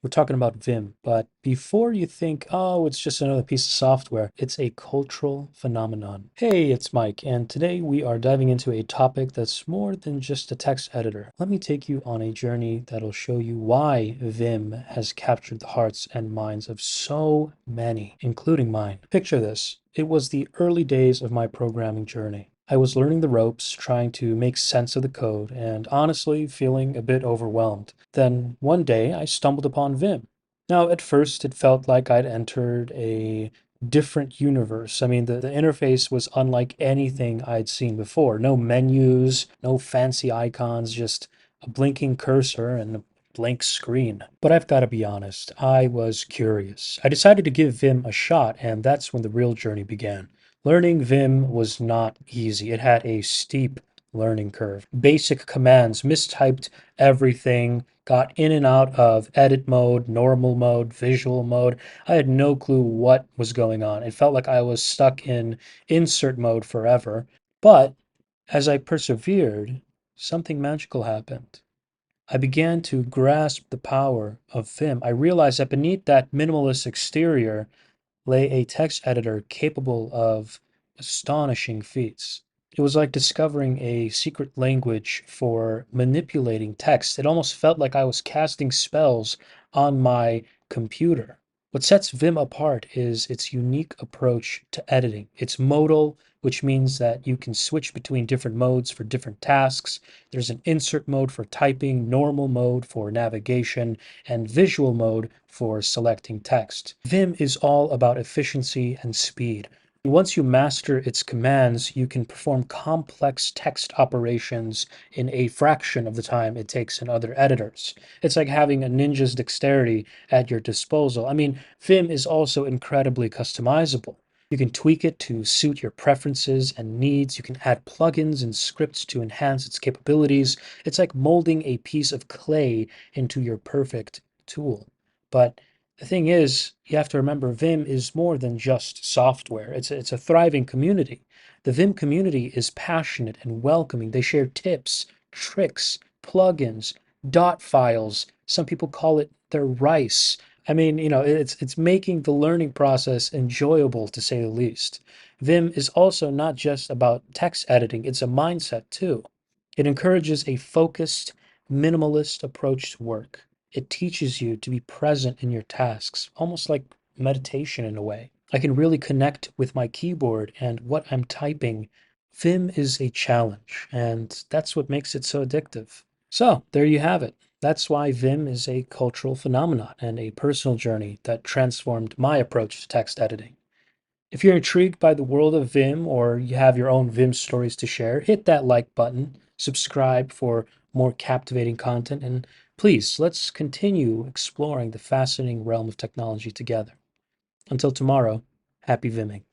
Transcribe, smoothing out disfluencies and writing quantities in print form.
We're talking about Vim, but before you think, oh, it's just another piece of software, it's a cultural phenomenon. Hey, it's Mike, and today we are diving into a topic that's more than just a text editor. Let me take you on a journey that'll show you why Vim has captured the hearts and minds of so many, including mine. Picture this. It was the early days of my programming journey. I was learning the ropes, trying to make sense of the code, and honestly feeling a bit overwhelmed. Then one day I stumbled upon Vim. Now, at first, it felt like I'd entered a different universe. I mean, the interface was unlike anything I'd seen before. No menus, no fancy icons, just a blinking cursor and a blank screen. But I've got to be honest, I was curious. I decided to give Vim a shot, and that's when the real journey began. Learning Vim was not easy. It had a steep learning curve. Basic commands, mistyped everything, got in and out of edit mode, normal mode, visual mode. I had no clue what was going on. It felt like I was stuck in insert mode forever. But as I persevered, something magical happened. I began to grasp the power of Vim. I realized that beneath that minimalist exterior lay a text editor capable of astonishing feats. It was like discovering a secret language for manipulating text. It almost felt like I was casting spells on my computer. What sets Vim apart is its unique approach to editing. It's modal, which means that you can switch between different modes for different tasks. There's an insert mode for typing, normal mode for navigation, and visual mode for selecting text. Vim is all about efficiency and speed. Once you master its commands, you can perform complex text operations in a fraction of the time it takes in other editors. It's like having a ninja's dexterity at your disposal. I mean, Vim is also incredibly customizable. You can tweak it to suit your preferences and needs. You can add plugins and scripts to enhance its capabilities. It's like molding a piece of clay into your perfect tool. But the thing is, you have to remember Vim is more than just software. It's a thriving community. The Vim community is passionate and welcoming. They share tips, tricks, plugins, dot files. Some people call it their rice. I mean, it's making the learning process enjoyable to say the least. Vim is also not just about text editing, it's a mindset too. It encourages a focused, minimalist approach to work. It teaches you to be present in your tasks, almost like meditation in a way. I can really connect with my keyboard and what I'm typing. Vim is a challenge, and that's what makes it so addictive. So, there you have it. That's why Vim is a cultural phenomenon and a personal journey that transformed my approach to text editing. If you're intrigued by the world of Vim or you have your own Vim stories to share, hit that like button, subscribe for more captivating content, and please let's continue exploring the fascinating realm of technology together. Until tomorrow, happy Vimming.